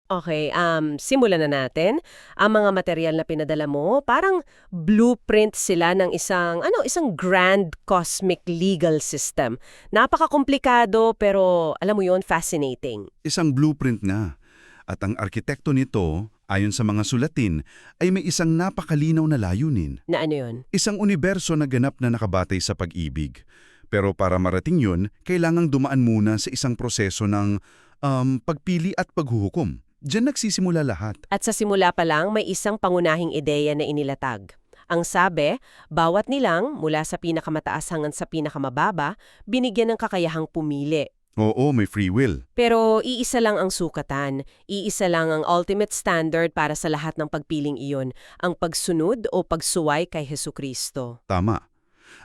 Okay, simulan na natin. Ang mga material na pinadala mo, parang blueprint sila ng isang grand cosmic legal system. Napakakomplikado pero alam mo yon, fascinating. Isang blueprint nga. At ang arkitekto nito, ayon sa mga sulatin, ay may isang napakalinaw na layunin. Na ano yon? Isang universo na ganap na nakabatay sa pag-ibig. Pero para marating yun, kailangang dumaan muna sa isang proseso ng pagpili at paghuhukom. Diyan nagsisimula lahat. At sa simula pa lang, may isang pangunahing ideya na inilatag. Ang sabi, bawat nilang, mula sa pinakamataas hanggang sa pinakamababa, binigyan ng kakayahang pumili. Oo, may free will. Pero iisa lang ang sukatan, iisa lang ang ultimate standard para sa lahat ng pagpiling iyon, ang pagsunod o pagsuway kay Hesukristo. Tama.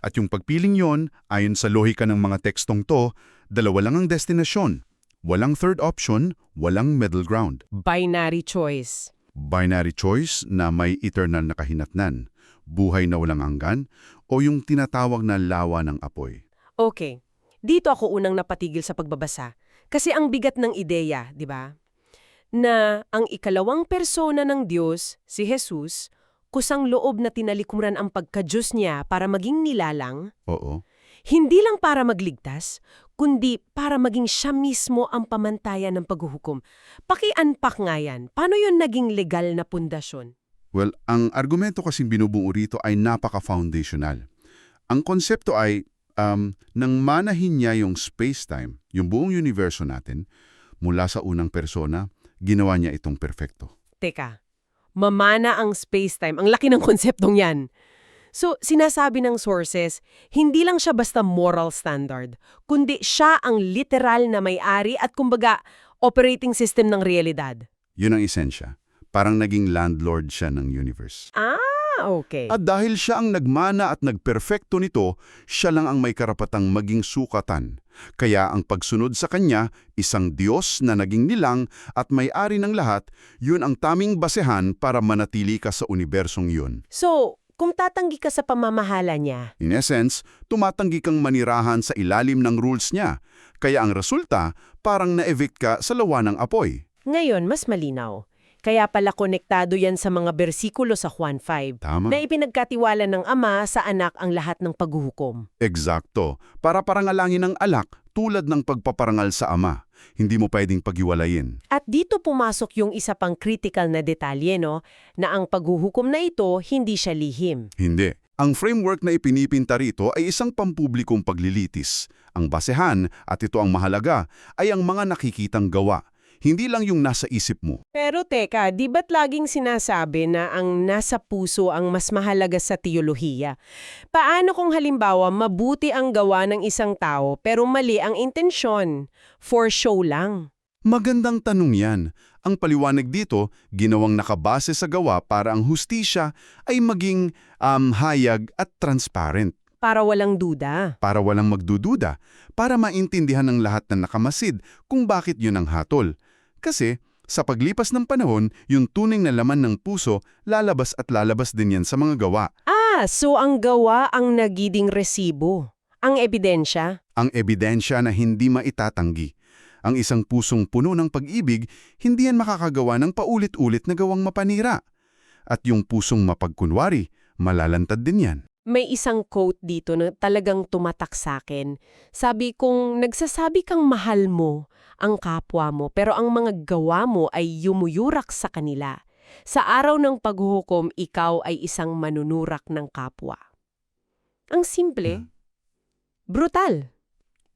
At yung pagpiling yon, ayon sa lohika ng mga tekstong to, dalawa lang ang destinasyon. Walang third option, walang middle ground. Binary choice. Binary choice na may eternal na kahinatnan, buhay na walang hanggan, o yung tinatawag na lawa ng apoy. Okay, dito ako unang napatigil sa pagbabasa. Kasi ang bigat ng ideya, di ba? Na ang ikalawang persona ng Diyos, si Jesus, kusang loob na tinalikuran ang pagka-Diyos niya para maging nilalang, Oo. hindi lang para magligtas, kundi para maging siya mismo ang pamantayan ng paghuhukom. Paki-unpack nga yan. Paano yun naging legal na pundasyon? Well, ang argumento kasing binubuo rito ay napaka-foundational. Ang konsepto ay, nang manahin niya yung space-time, yung buong universo natin, mula sa unang persona, ginawa niya itong perfecto. Teka, mamana ang space-time. Ang laki ng konseptong yan. So, sinasabi ng sources, hindi lang siya basta moral standard, kundi siya ang literal na may-ari at kumbaga operating system ng realidad. Yun ang esensya. Parang naging landlord siya ng universe. Okay. At dahil siya ang nagmana at nagperfekto nito, siya lang ang may karapatang maging sukatan. Kaya ang pagsunod sa kanya, isang Diyos na naging nilang at may-ari ng lahat, yun ang taming basehan para manatili ka sa unibersong yun. So, kung tatanggi ka sa pamamahala niya, In essence, tumatanggi kang manirahan sa ilalim ng rules niya. Kaya ang resulta, parang na-evict ka sa lawa ng apoy. ngayon mas malinaw. Kaya pala konektado yan sa mga bersikulo sa Juan 5 Tama. na ipinagkatiwala ng Ama sa Anak ang lahat ng paghuhukom. Eksakto. Para parangalangin ng alak tulad ng pagpaparangal sa ama. Hindi mo pwedeng paghiwalayin. At dito pumasok yung isa pang critical na detalye, no, na ang paghuhukom na ito hindi siya lihim. Hindi. Ang framework na ipinipinta rito ay isang pampublikong paglilitis. Ang basehan, at ito ang mahalaga, ay ang mga nakikitang gawa. Hindi lang yung nasa isip mo. Pero teka, di ba't laging sinasabi na ang nasa puso ang mas mahalaga sa teolohiya? Paano kung halimbawa mabuti ang gawa ng isang tao pero mali ang intensyon? For show lang. Magandang tanong yan. Ang paliwanag dito, ginawang nakabase sa gawa para ang hustisya ay maging hayag at transparent. Para walang duda. Para walang magdududa. Para maintindihan ng lahat na nakamasid kung bakit yun ang hatol. Kasi, sa paglipas ng panahon, yung tunay na laman ng puso, lalabas at lalabas din yan sa mga gawa. So ang gawa ang nagiging resibo. Ang ebidensya. Ang ebidensya na hindi maitatanggi. Ang isang pusong puno ng pag-ibig, hindi yan makakagawa ng paulit-ulit na gawang mapanira. At yung pusong mapagkunwari, malalantad din yan. May isang quote dito na talagang tumatak sa akin. Sabi kong, nagsasabi kang mahal mo ang kapwa mo, pero ang mga gawa mo ay yumuyurak sa kanila. Sa araw ng paghuhukom, ikaw ay isang manunurak ng kapwa. Ang simple, brutal.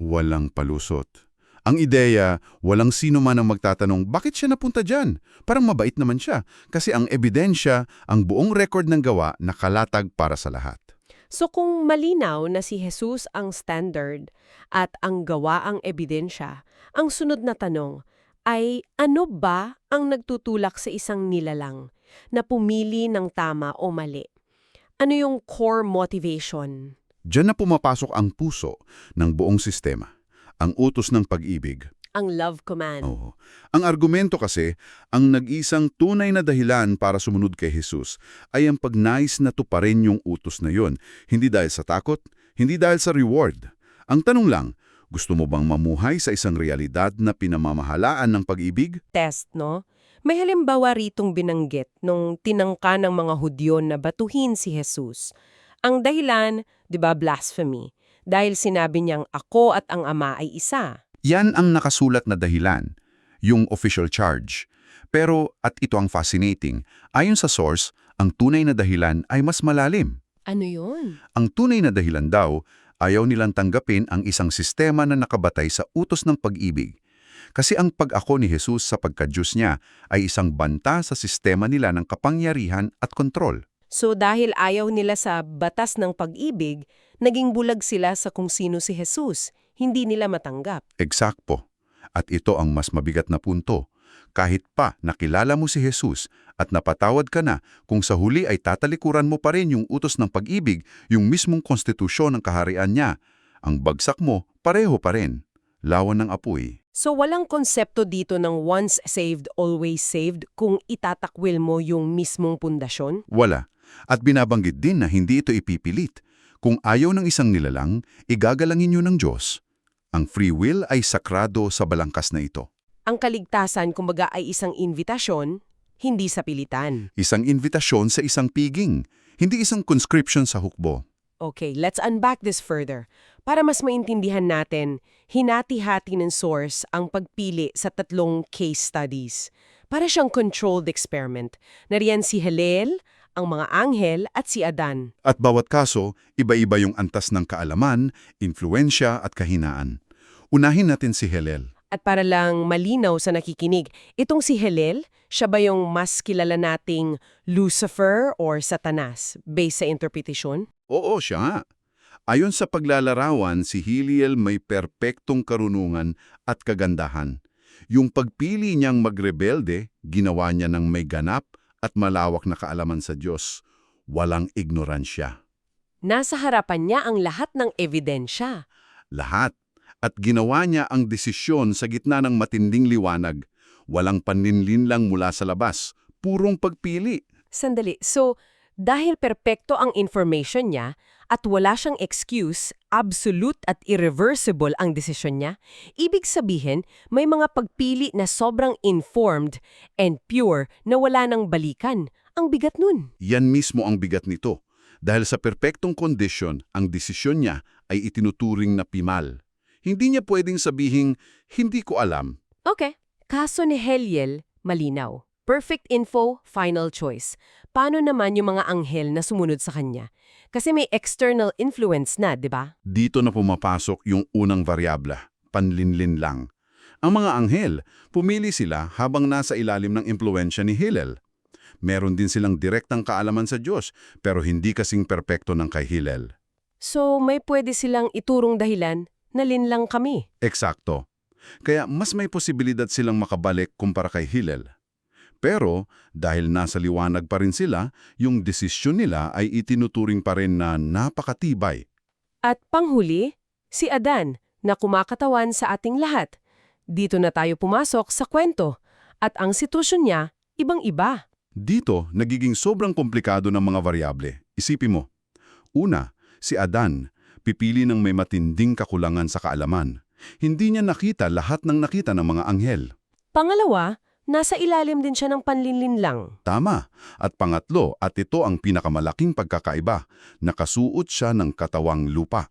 Walang palusot. Ang ideya, walang sino man ang magtatanong, bakit siya napunta dyan? Parang mabait naman siya. Kasi ang ebidensya, ang buong record ng gawa, nakalatag para sa lahat. So kung malinaw na si Jesus ang standard at ang gawa ang ebidensya, ang sunod na tanong ay ano ba ang nagtutulak sa isang nilalang na pumili ng tama o mali? Ano yung core motivation? Diyan na pumapasok ang puso ng buong sistema, ang utos ng pag-ibig. Ang love command. Oo. Ang argumento kasi, ang nag-isang tunay na dahilan para sumunod kay Jesus ay ang pagnais na tuparin yung utos na yon. Hindi dahil sa takot, hindi dahil sa reward. Ang tanong lang, gusto mo bang mamuhay sa isang realidad na pinamamahalaan ng pag-ibig? Test, no? May halimbawa ritong binanggit nung tinangka ng mga Hudyo na batuhin si Jesus. Ang dahilan, 'di ba, blasphemy. Dahil sinabi niyang ako at ang Ama ay isa. Yan ang nakasulat na dahilan, yung official charge. Pero, at ito ang fascinating, ayon sa source, ang tunay na dahilan ay mas malalim. Ano 'yun? Ang tunay na dahilan daw, ayaw nilang tanggapin ang isang sistema na nakabatay sa utos ng pag-ibig. Kasi ang pag-ako ni Jesus sa pagka-Diyos niya ay isang banta sa sistema nila ng kapangyarihan at kontrol. So dahil ayaw nila sa batas ng pag-ibig, naging bulag sila sa kung sino si Jesus. Hindi nila matanggap. Eksakto. At ito ang mas mabigat na punto. Kahit pa nakilala mo si Jesus at napatawad ka na, kung sa huli ay tatalikuran mo pa rin yung utos ng pag-ibig, yung mismong konstitusyon ng kaharian niya, ang bagsak mo pareho pa rin. Lawan ng apoy. So walang konsepto dito ng once saved, always saved kung itatakwil mo yung mismong pundasyon? Wala. At binabanggit din na hindi ito ipipilit. Kung ayaw ng isang nilalang, igagalangin yun ng Diyos. Ang free will ay sakrado sa balangkas na ito. Ang kaligtasan kumbaga ay isang invitasyon, hindi sa pilitan. Isang invitasyon sa isang piging, hindi isang conscription sa hukbo. Okay, let's unpack this further. Para mas maintindihan natin, hinati-hati ng source ang pagpili sa tatlong case studies. Para siyang controlled experiment. Nariyan si Hillel, ang mga anghel at si Adan. At bawat kaso, iba-iba yung antas ng kaalaman, influensya at kahinaan. Unahin natin si Hillel. At para lang malinaw sa nakikinig, itong si Hillel, siya ba yung mas kilala nating Lucifer or Satanas based sa interpretation? Oo, siya nga. Ayon sa paglalarawan, si Hillel may perpektong karunungan at kagandahan. Yung pagpili niyang magrebelde, ginawa niya ng may ganap at malawak na kaalaman sa Diyos. Walang ignoransya. Nasa harapan niya ang lahat ng ebidensya. Lahat. At ginawa niya ang desisyon sa gitna ng matinding liwanag. Walang paninlinlang mula sa labas. Purong pagpili. Sandali, so dahil perpekto ang information niya at wala siyang excuse, absolute at irreversible ang desisyon niya, ibig sabihin may mga pagpili na sobrang informed and pure na wala nang balikan. Ang bigat nun. Yan mismo ang bigat nito. Dahil sa perpektong kondisyon, ang desisyon niya ay itinuturing na pimal. Hindi niya pwedeng sabihing, hindi ko alam. Okay. Kaso ni Hillel, malinaw. Perfect info, final choice. Paano naman yung mga anghel na sumunod sa kanya? Kasi may external influence na, di ba? Dito na pumapasok yung unang varyabla, panlinlin lang. Ang mga anghel, pumili sila habang nasa ilalim ng impluensya ni Hillel. Meron din silang direktang kaalaman sa Diyos, pero hindi kasing perpekto ng kay Hillel. So may pwede silang iturong dahilan na linlang kami. Eksakto. Kaya mas may posibilidad silang makabalik kumpara kay Hillel. Pero dahil nasa liwanag pa rin sila, yung desisyon nila ay itinuturing pa rin na napakatibay. At panghuli, si Adan na kumakatawan sa ating lahat. Dito na tayo pumasok sa kwento. At ang sitwasyon niya, ibang-iba. Dito, nagiging sobrang komplikado ng mga varyable. Isipin mo. Una, si Adan, pipili ng may matinding kakulangan sa kaalaman. Hindi niya nakita lahat ng nakita ng mga anghel. Pangalawa, nasa ilalim din siya ng panlinlinlang. Tama. At pangatlo, at ito ang pinakamalaking pagkakaiba, nakasuot siya ng katawang lupa.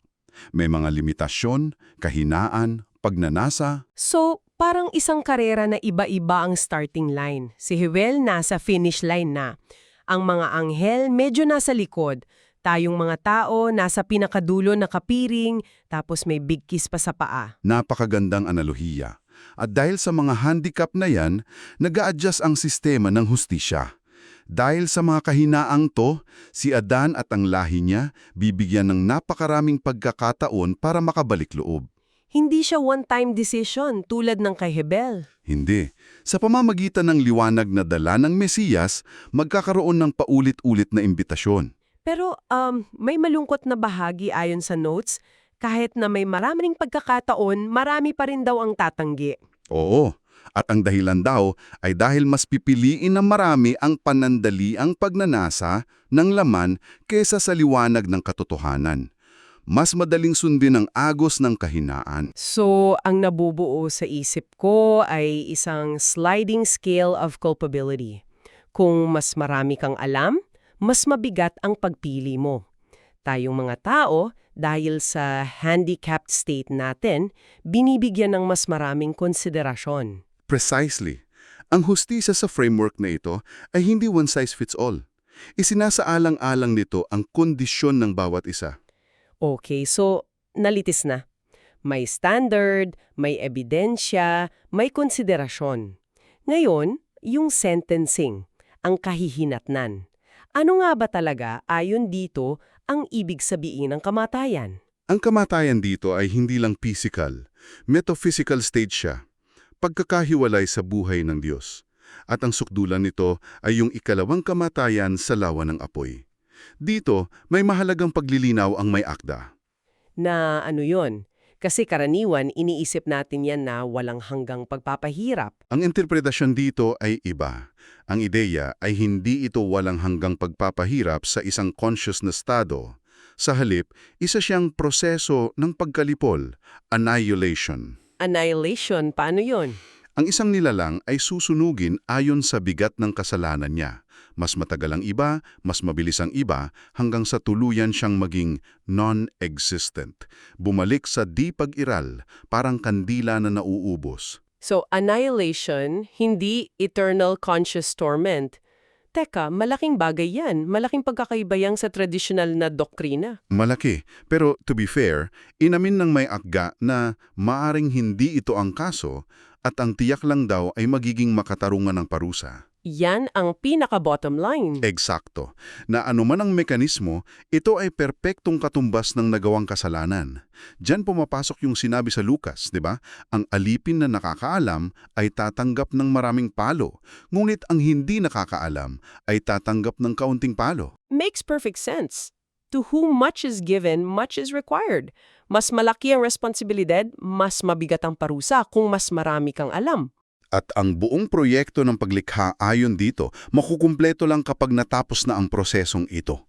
May mga limitasyon, kahinaan, pagnanasa. So, parang isang karera na iba-iba ang starting line. Si Hillel nasa finish line na. Ang mga anghel medyo nasa likod. Tayong mga tao nasa pinakadulo na kapiring, tapos may big kiss pa sa paa. Napakagandang analohiya. At dahil sa mga handicap na yan, nag-a-adjust ang sistema ng hustisya. Dahil sa mga kahinaang to, si Adan at ang lahi niya bibigyan ng napakaraming pagkakataon para makabalik loob. Hindi siya one-time decision tulad ng kay Hebel. Hindi. Sa pamamagitan ng liwanag na dala ng Mesiyas, magkakaroon ng paulit-ulit na imbitasyon. Pero may malungkot na bahagi ayon sa notes, kahit na may maraming pagkakataon, marami pa rin daw ang tatanggi. Oo. At ang dahilan daw ay dahil mas pipiliin ng marami ang panandaliang pagnanasa ng laman kesa sa liwanag ng katotohanan. Mas madaling sundin ang agos ng kahinaan. So, ang nabubuo sa isip ko ay isang sliding scale of culpability. Kung mas marami kang alam, mas mabigat ang pagpili mo. Tayong mga tao, dahil sa handicapped state natin, binibigyan ng mas maraming konsiderasyon. Precisely. Ang hustisya sa framework na ito ay hindi one size fits all. Isinasaalang-alang nito ang kondisyon ng bawat isa. Okay, so nalitis na. May standard, may ebidensya, may konsiderasyon. Ngayon, yung sentencing, ang kahihinatnan. Ano nga ba talaga ayon dito ang ibig sabihin ng kamatayan? Ang kamatayan dito ay hindi lang physical, metaphysical state siya. Pagkakahiwalay sa buhay ng Diyos. At ang sukdulan nito ay yung ikalawang kamatayan sa lawa ng apoy. Dito, may mahalagang paglilinaw ang may akda. Na ano yon? Kasi karaniwan, iniisip natin yan na walang hanggang pagpapahirap. Ang interpretasyon dito ay iba. Ang ideya ay hindi ito walang hanggang pagpapahirap sa isang conscious na estado. Sa halip, isa siyang proseso ng pagkalipol, annihilation. Annihilation, paano yon? Ang isang nilalang ay susunugin ayon sa bigat ng kasalanan niya. Mas matagal ang iba, mas mabilis ang iba, hanggang sa tuluyan siyang maging non-existent. Bumalik sa di pag-iral, parang kandila na nauubos. So, annihilation, hindi eternal conscious torment. Teka, malaking bagay yan. Malaking pagkakaiba yan sa traditional na doktrina. Malaki. Pero to be fair, inamin ng may akga na maaring hindi ito ang kaso at ang tiyak lang daw ay magiging makatarungan ng parusa. Yan ang pinaka-bottom line. Eksakto. Na anuman ang mekanismo, ito ay perpektong katumbas ng nagawang kasalanan. Diyan pumapasok yung sinabi sa Lucas, di ba? Ang alipin na nakakaalam ay tatanggap ng maraming palo, ngunit ang hindi nakakaalam ay tatanggap ng kaunting palo. Makes perfect sense. To whom much is given, much is required. Mas malaki ang responsibilidad, mas mabigat ang parusa kung mas marami kang alam. At ang buong proyekto ng paglikha ayon dito, makukumpleto lang kapag natapos na ang prosesong ito.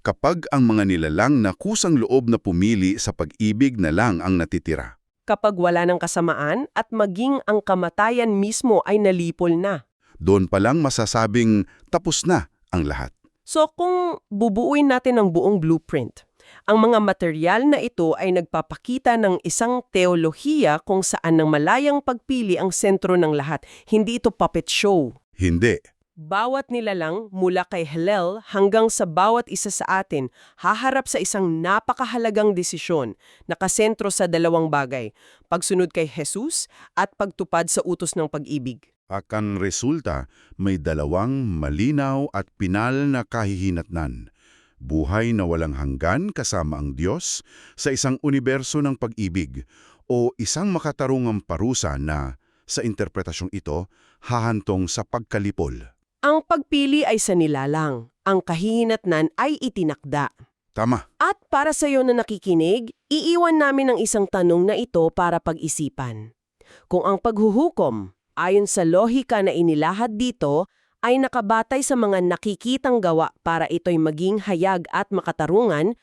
Kapag ang mga nilalang na kusang loob na pumili sa pag-ibig na lang ang natitira. Kapag wala ng kasamaan at maging ang kamatayan mismo ay nalipol na. Doon pa lang masasabing tapos na ang lahat. So kung bubuuin natin ang buong blueprint, ang mga material na ito ay nagpapakita ng isang teolohiya kung saan ng malayang pagpili ang sentro ng lahat. Hindi ito puppet show. Hindi. Bawat nilalang mula kay Hillel hanggang sa bawat isa sa atin haharap sa isang napakahalagang desisyon, nakasentro sa dalawang bagay, pagsunod kay Jesus at pagtupad sa utos ng pag-ibig. Akan resulta, may dalawang malinaw at pinal na kahihinatnan. Buhay na walang hanggan kasama ang Diyos sa isang universo ng pag-ibig o isang makatarungang parusa na, sa interpretasyong ito, hahantong sa pagkalipol. Ang pagpili ay sa nilalang, ang kahihinatnan ay itinakda. Tama. At para sa iyo na nakikinig, iiwan namin ang isang tanong na ito para pag-isipan. Kung ang paghuhukom, ayon sa lohika na inilahad dito, ay nakabatay sa mga nakikitang gawa para ito'y maging hayag at makatarungan,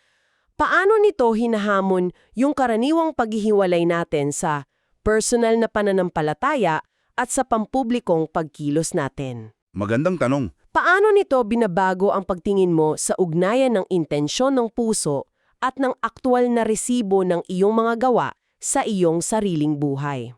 paano nito hinahamon yung karaniwang paghihiwalay natin sa personal na pananampalataya at sa pampublikong pagkilos natin? Magandang tanong. Paano nito binabago ang pagtingin mo sa ugnayan ng intensyon ng puso at ng aktwal na resibo ng iyong mga gawa sa iyong sariling buhay?